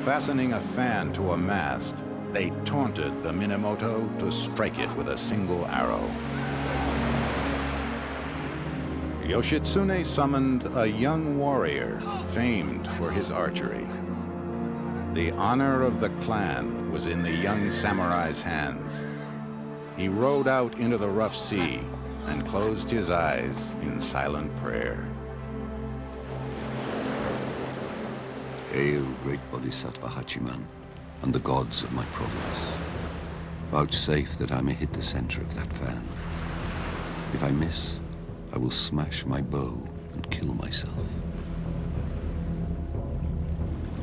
Fastening a fan to a mast, they taunted the Minamoto to strike it with a single arrow. Yoshitsune summoned a young warrior famed for his archery. The honor of the clan was in the young samurai's hands. He rowed out into the rough sea and closed his eyes in silent prayer. Hail, great Bodhisattva Hachiman, and the gods of my province. Vouchsafe that I may hit the center of that fan. If I miss, I will smash my bow and kill myself.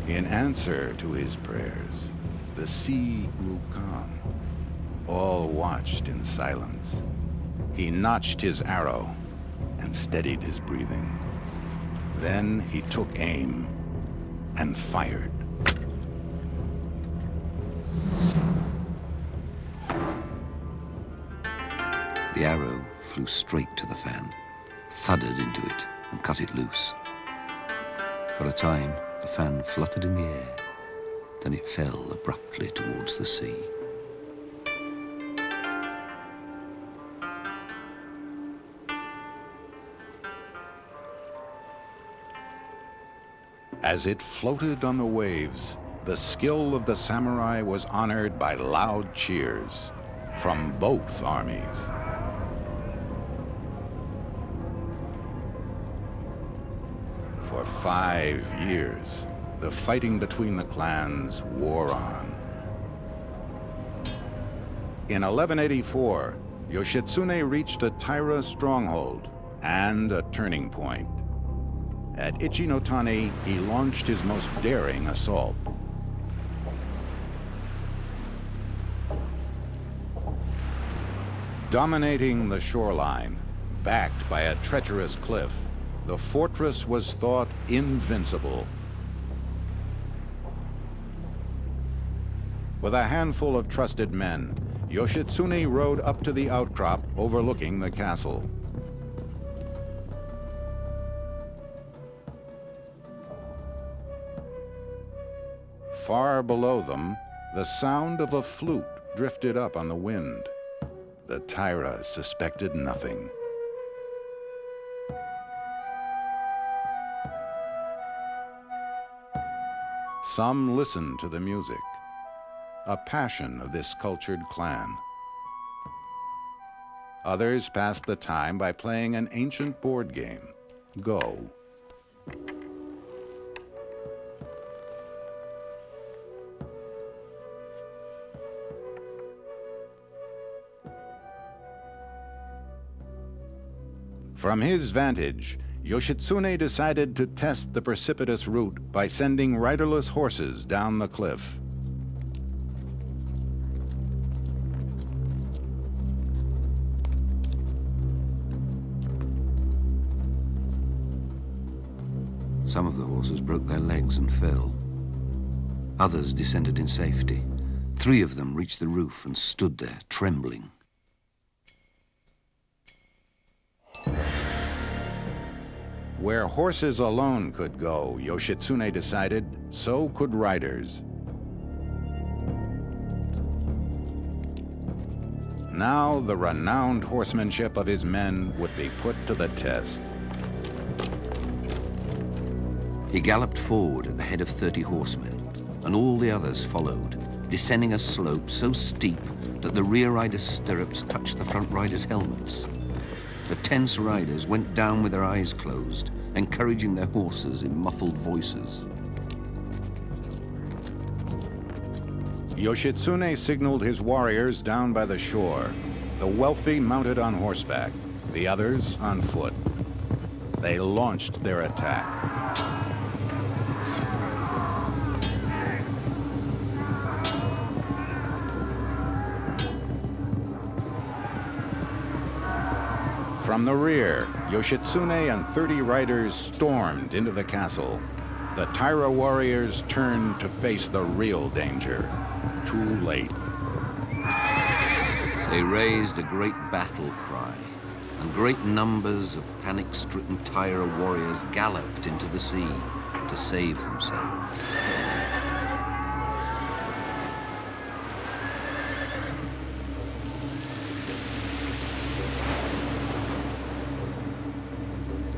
In answer to his prayers, the sea grew calm. All watched in silence. He notched his arrow and steadied his breathing. Then he took aim and fired. The arrow flew straight to the fan, thudded into it, and cut it loose. For a time, the fan fluttered in the air. Then it fell abruptly towards the sea. As it floated on the waves, the skill of the samurai was honored by loud cheers from both armies. For 5 years, the fighting between the clans wore on. In 1184, Yoshitsune reached a Taira stronghold and a turning point. At Ichinotani, he launched his most daring assault. Dominating the shoreline, backed by a treacherous cliff, the fortress was thought invincible. With a handful of trusted men, Yoshitsune rode up to the outcrop overlooking the castle. Far below them, the sound of a flute drifted up on the wind. The Taira suspected nothing. Some listened to the music, a passion of this cultured clan. Others passed the time by playing an ancient board game, Go. From his vantage, Yoshitsune decided to test the precipitous route by sending riderless horses down the cliff. Some of the horses broke their legs and fell. Others descended in safety. 3 of them reached the roof and stood there, trembling. Where horses alone could go, Yoshitsune decided, so could riders. Now the renowned horsemanship of his men would be put to the test. He galloped forward at the head of 30 horsemen, and all the others followed, descending a slope so steep that the rear riders' stirrups touched the front riders' helmets. The tense riders went down with their eyes closed, encouraging their horses in muffled voices. Yoshitsune signaled his warriors down by the shore, the wealthy mounted on horseback, the others on foot. They launched their attack. From the rear, Yoshitsune and 30 riders stormed into the castle. The Taira warriors turned to face the real danger. Too late. They raised a great battle cry, and great numbers of panic-stricken Taira warriors galloped into the sea to save themselves.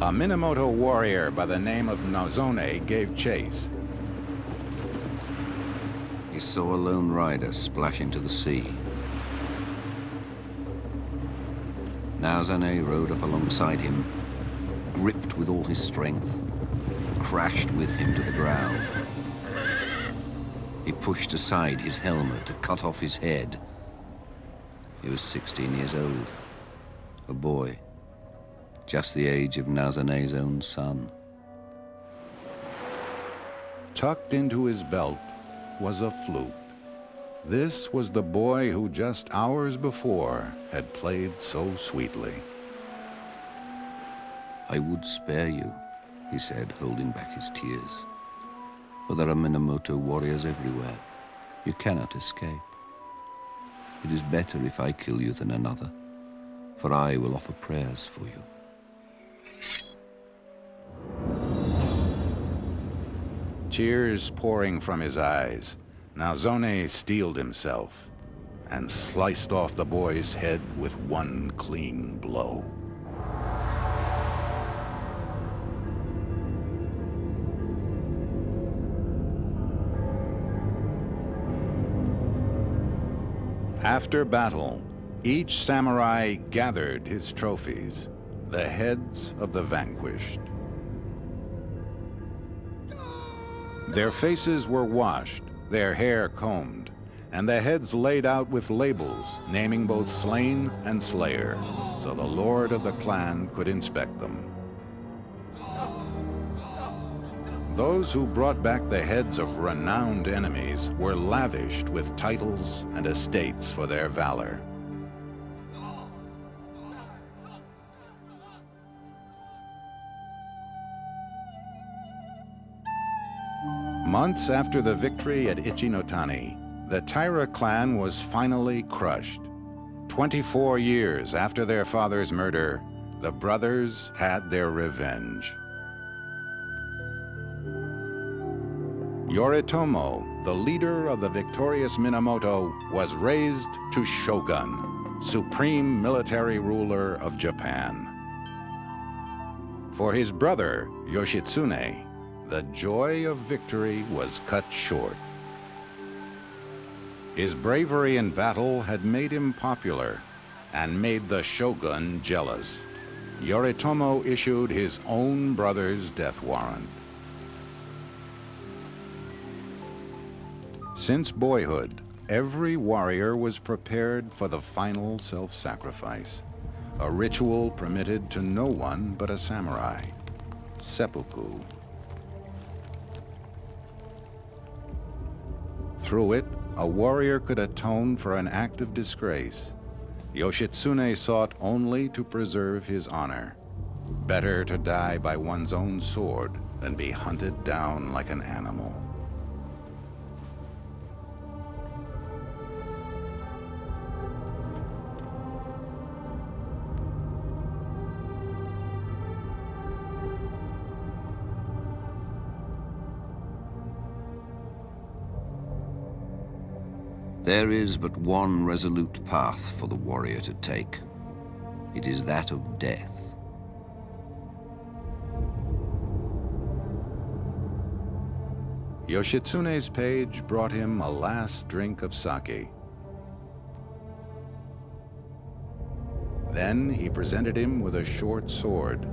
A Minamoto warrior by the name of Nozone gave chase. He saw a lone rider splash into the sea. Nozone rode up alongside him, gripped with all his strength, crashed with him to the ground. He pushed aside his helmet to cut off his head. He was 16 years old, a boy, just the age of Nozone's own son. Tucked into his belt was a flute. This was the boy who just hours before had played so sweetly. "I would spare you," he said, holding back his tears. "But there are Minamoto warriors everywhere. You cannot escape. It is better if I kill you than another, for I will offer prayers for you." Tears pouring from his eyes, Naozone steeled himself and sliced off the boy's head with one clean blow. After battle, each samurai gathered his trophies, the heads of the vanquished. Their faces were washed, their hair combed, and the heads laid out with labels naming both slain and slayer, so the lord of the clan could inspect them. Those who brought back the heads of renowned enemies were lavished with titles and estates for their valor. Months after the victory at Ichinotani, the Taira clan was finally crushed. 24 years after their father's murder, the brothers had their revenge. Yoritomo, the leader of the victorious Minamoto, was raised to shogun, supreme military ruler of Japan. For his brother, Yoshitsune, the joy of victory was cut short. His bravery in battle had made him popular and made the shogun jealous. Yoritomo issued his own brother's death warrant. Since boyhood, every warrior was prepared for the final self-sacrifice, a ritual permitted to no one but a samurai, seppuku. Through it, a warrior could atone for an act of disgrace. Yoshitsune sought only to preserve his honor. Better to die by one's own sword than be hunted down like an animal. There is but one resolute path for the warrior to take. It is that of death. Yoshitsune's page brought him a last drink of sake. Then he presented him with a short sword,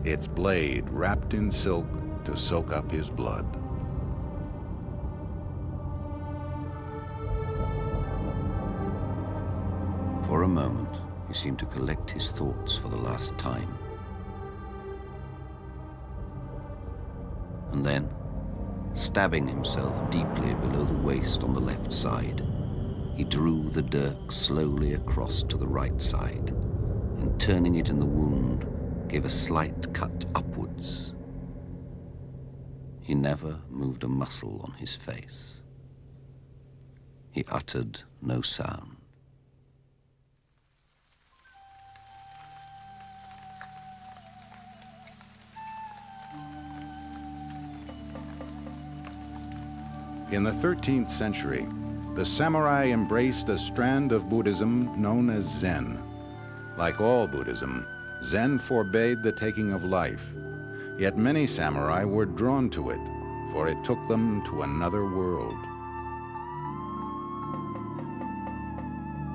its blade wrapped in silk to soak up his blood. For a moment, he seemed to collect his thoughts for the last time. And then, stabbing himself deeply below the waist on the left side, he drew the dirk slowly across to the right side, and turning it in the wound, gave a slight cut upwards. He never moved a muscle on his face. He uttered no sound. In the 13th century, the samurai embraced a strand of Buddhism known as Zen. Like all Buddhism, Zen forbade the taking of life, yet many samurai were drawn to it, for it took them to another world.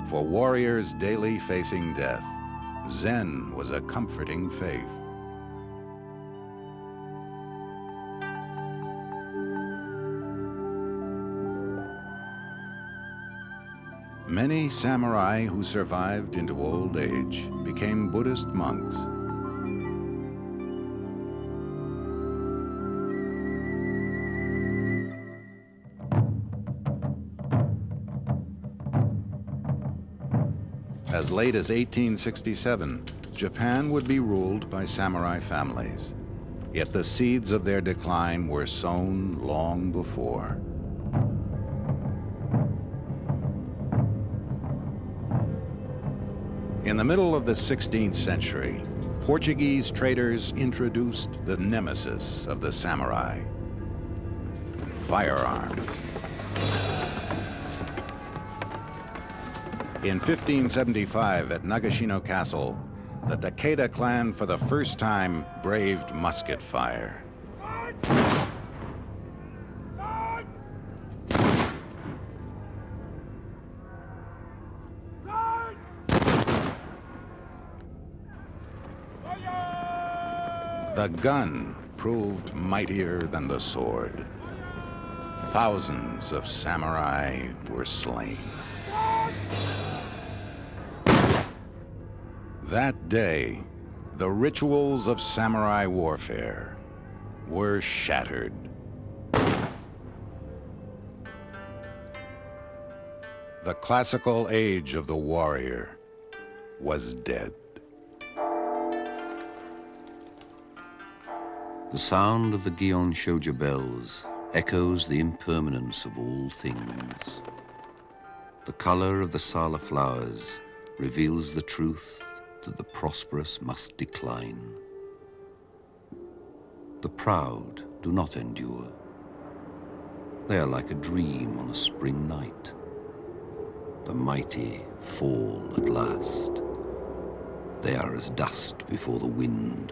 For warriors daily facing death, Zen was a comforting faith. Many samurai who survived into old age became Buddhist monks. As late as 1867, Japan would be ruled by samurai families. Yet the seeds of their decline were sown long before. In the middle of the 16th century, Portuguese traders introduced the nemesis of the samurai: firearms. In 1575 at Nagashino Castle, the Takeda clan for the first time braved musket fire. The gun proved mightier than the sword. Thousands of samurai were slain. That day, the rituals of samurai warfare were shattered. The classical age of the warrior was dead. The sound of the Gion Shoujo bells echoes the impermanence of all things. The color of the Sala flowers reveals the truth that the prosperous must decline. The proud do not endure. They are like a dream on a spring night. The mighty fall at last. They are as dust before the wind.